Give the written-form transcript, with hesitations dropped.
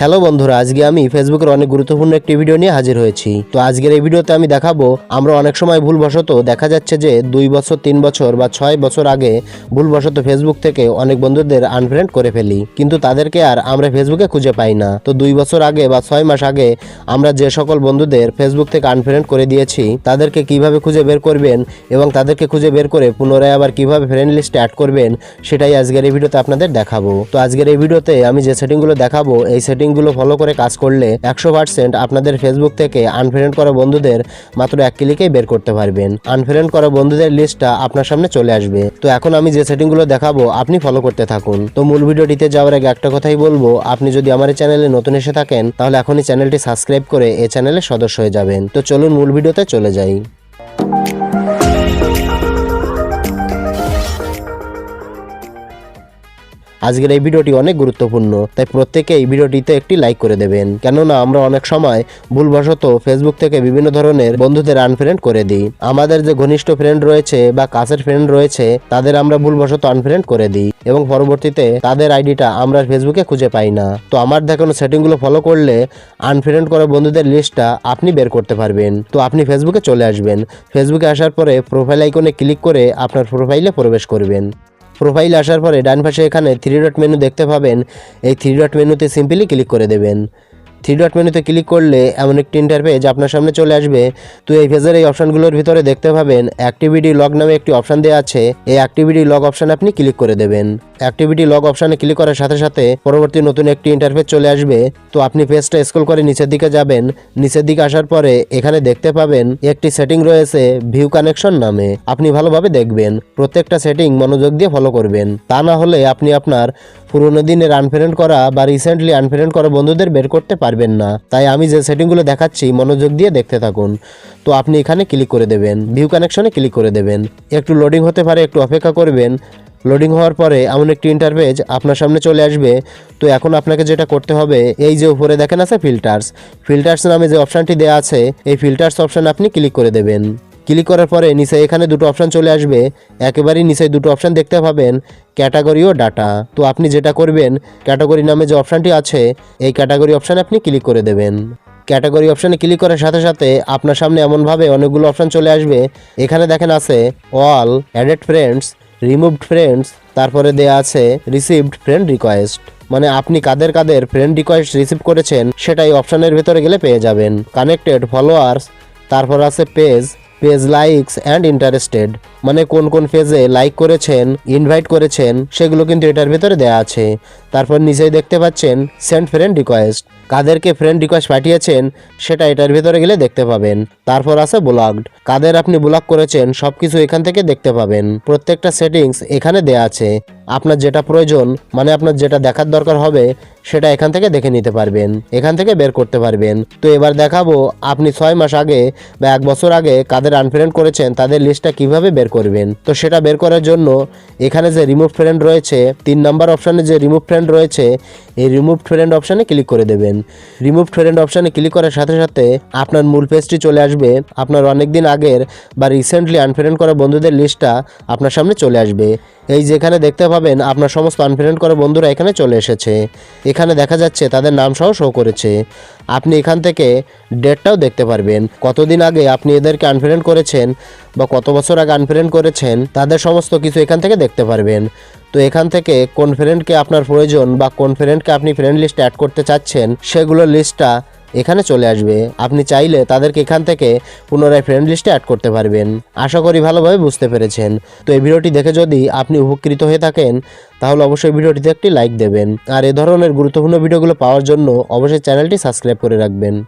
Hello বন্ধুরা, আজকে আমি ফেসবুকের অনেক গুরুত্বপূর্ণ একটি ভিডিও নিয়ে হাজির হয়েছি। তো আজকের এই ভিডিওতে আমি দেখাবো আমরা অনেক সময় ভুলবশত দেখা যাচ্ছে যে 2 বছর 3 বছর বা 6 বছর আগে ভুলবশত ফেসবুক থেকে অনেক বন্ধুদের আনফ্রেন্ড করে ফেলি, কিন্তু তাদেরকে আর আমরা ফেসবুকে খুঁজে পাই না। তো 2 বছর আগে বা 6 মাস আগে আমরা যে সকল বন্ধুদের ফেসবুক থেকে আনফ্রেন্ড করে দিয়েছি তাদেরকে কিভাবে খুঁজে বের করবেন এবং তাদেরকে খুঁজে বের করে পুনরায় আবার কিভাবে ফ্রেন্ড লিস্টে অ্যাড করবেন সেটাই আজকের এই ভিডিওতে আপনাদের দেখাবো। তো আজকের এই ভিডিওতে আমি যে সেটিংগুলো দেখাবো এই সেটিংগুলো ফলো করে কাজ করলে 100% আপনাদের ফেসবুক থেকে আনফ্রেন্ড করা বন্ধুদের মাত্র 1 ক্লিকেই বের করতে পারবেন। আনফ্রেন্ড করা বন্ধুদের লিস্টটা আপনার সামনে চলে আসবে। তো এখন আমি যে সেটিংগুলো দেখাবো আপনি ফলো করতে থাকুন। তো মূল ভিডিওটিতে যাওয়ার আগে একটা কথাই বলবো, আপনি যদি আমার এই চ্যানেলে নতুন এসে থাকেন তাহলে এখনই চ্যানেলটি সাবস্ক্রাইব করে এই চ্যানেলের সদস্য হয়ে যাবেন। তো চলুন মূল ভিডিওতে চলে যাই। আজকের এই ভিডিওটি অনেক গুরুত্বপূর্ণ, তাই প্রত্যেকে এই ভিডিওটিতে একটি লাইক করে দেবেন, কেননা আমরা অনেক সময় ভুলবশত ফেসবুক থেকে বিভিন্ন ধরনের বন্ধুদের আনফ্রেন্ড করে দিই। আমাদের যে ঘনিষ্ঠ ফ্রেন্ড রয়েছে বা কাছের ফ্রেন্ড রয়েছে তাদের আমরা ভুলবশত আনফ্রেন্ড করে দিই এবং পরবর্তীতে তাদের আইডিটা আমরা ফেসবুকে খুঁজে পাই না। তো আমার দেখানো সেটিংগুলো ফলো করলে আনফ্রেন্ড করা বন্ধুদের লিস্টটা আপনি বের করতে পারবেন। তো আপনি ফেসবুকে চলে আসবেন। ফেসবুকে আসার পরে প্রোফাইল আইকনে ক্লিক করে আপনার প্রোফাইলে প্রবেশ করবেন। প্রোফাইলে আসার পরে ডান পাশে এখানে 3 ডট মেনু দেখতে পাবেন। এই 3 ডট মেনুতে সিম্পলি ক্লিক করে দেবেন। 3 ডট মেনুতে ক্লিক করলে এমন একটি ইন্টারফেস আপনার সামনে চলে আসবে। তো এই পেজের এই অপশনগুলোর ভিতরে দেখতে পাবেন অ্যাক্টিভিটি লগ নামে একটি অপশন দেওয়া আছে। এই অ্যাক্টিভিটি লগ অপশানে আপনি ক্লিক করে দেবেন। অ্যাক্টিভিটি লগ অপশানে ক্লিক করার সাথে সাথে পরবর্তী নতুন একটি ইন্টারফেস চলে আসবে। তো আপনি পেজটা স্ক্রল করে নিচের দিকে যাবেন। নিচের দিকে আসার পরে এখানে দেখতে পাবেন একটি সেটিং রয়েছে ভিউ কানেকশন নামে। আপনি ভালোভাবে দেখবেন, প্রত্যেকটা সেটিং মনোযোগ দিয়ে ফলো করবেন, তা না হলে আপনি আপনার পুরোনো দিনের আনফ্রেন্ড করা বা রিসেন্টলি আনফ্রেন্ড করা বন্ধুদের বের করতে পারবেন না। তাই আমি যে সেটিংগুলো দেখাচ্ছি মনোযোগ দিয়ে দেখতে থাকুন। তো আপনি এখানে ক্লিক করে দেবেন, ভিউ কানেকশনে ক্লিক করে দেবেন। একটু লোডিং হতে পারে, একটু অপেক্ষা করবেন। লোডিং হওয়ার পরে এমন একটি ইন্টারফেস আপনার সামনে চলে আসবে। তো এখন আপনাকে যেটা করতে হবে, এই যে উপরে দেখেন আছে ফিল্টার্স নামে যে অপশানটি দেওয়া আছে এই ফিল্টার্স অপশানে আপনি ক্লিক করে দেবেন। ক্লিক করার পরে নিচে এখানে দুটো অপশান চলে আসবে। একেবারেই নিচে দুটো অপশান দেখতে পাবেন, ক্যাটাগরি ও ডাটা। তো আপনি যেটা করবেন, ক্যাটাগরি নামে যে অপশানটি আছে এই ক্যাটাগরি অপশানে আপনি ক্লিক করে দেবেন। ক্যাটাগরি অপশানে ক্লিক করার সাথে সাথে আপনার সামনে এমনভাবে অনেকগুলো অপশান চলে আসবে। এখানে দেখেন আছে all, added friends, removed friends, তারপরে দেয়া আছে রিসিভড ফ্রেন্ড রিকোয়েস্ট। মানে আপনি কাদের কাদের ফ্রেন্ড রিকোয়েস্ট রিসিভ করেছেন সেটাই অপশানের ভেতরে গেলে পেয়ে যাবেন। কানেক্টেড, ফলোয়ার্স, তারপর আছে পেজ লাইকস অ্যান্ড ইন্টারেস্টেড, মানে কোন কোন পেজে লাইক করেছেন, ইনভাইট করেছেন সেগুলো কিন্তু এটার ভেতরে দেওয়া আছে। তারপর নিচেই দেখতে পাচ্ছেন সেন্ড ফ্রেন্ড রিকোয়েস্ট, কাদেরকে ফ্রেন্ড রিকোয়েস্ট পাঠিয়েছেন সেটা এটার ভিতরে গেলে দেখতে পাবেন। তারপর আছে ব্লকড, কাদের আপনি ব্লক করেছেন সবকিছু এখান থেকে দেখতে পাবেন। প্রত্যেকটা সেটিংস এখানে দেয়া আছে। আপনার যেটা প্রয়োজন, মানে আপনার যেটা দেখার দরকার হবে সেটা এখান থেকে দেখে নিতে পারবেন, এখান থেকে বের করতে পারবেন। তো এবার দেখাবো আপনি 6 মাস আগে বা 1 বছর আগে কাদের আনফ্রেন্ড করেছেন তাদের লিস্টটা কিভাবে বের করবেন। তো সেটা বের করার জন্য এখানে যে রিমুভ ফ্রেন্ড রয়েছে, 3 নাম্বার অপশানে যে রিমুভ ফ্রেন্ড রয়েছে এই রিমুভ ফ্রেন্ড অপশানে ক্লিক করে দেবেন। রিমুভ ফ্রেন্ড অপশানে ক্লিক করার সাথে সাথে আপনার মূল পেজটি চলে আসবে। আপনার অনেকদিন আগের বা রিসেন্টলি আনফ্রেন্ড করা বন্ধুদের লিস্টটা আপনার সামনে চলে আসবে। এই যেখানে দেখতে পাবেন আপনার সমস্ত আনফ্রেন্ড করা বন্ধুরা এখানে চলে এসেছে। এখানে দেখা যাচ্ছে তাদের নাম সহ শো করেছে। আপনি এখান থেকে ডেটটাও দেখতে পারবেন, কতদিন আগে আপনি এদেরকে আনফ্রেন্ড করেছেন বা কত বছর আগে আনফ্রেন্ড করেছেন তাদের সমস্ত কিছু এখান থেকে দেখতে পারবেন। তো এখান থেকে কোন ফ্রেন্ডকে আপনার প্রয়োজন বা কোন ফ্রেন্ডকে আপনি ফ্রেন্ড লিস্টে অ্যাড করতে চাচ্ছেন সেগুলোর লিস্টটা এখানে চলে আসবে। আপনি চাইলে তাদেরকে এখান থেকে পুনরায় ফ্রেন্ড লিস্টে অ্যাড করতে পারবেন। আশা করি ভালোভাবে বুঝতে পেরেছেন। তো এই ভিডিওটি দেখে যদি আপনি উপকৃত হয়ে থাকেন তাহলে অবশ্যই ভিডিওটিতে একটি লাইক দেবেন, আর এ ধরনের গুরুত্বপূর্ণ ভিডিওগুলো পাওয়ার জন্য অবশ্যই চ্যানেলটি সাবস্ক্রাইব করে রাখবেন।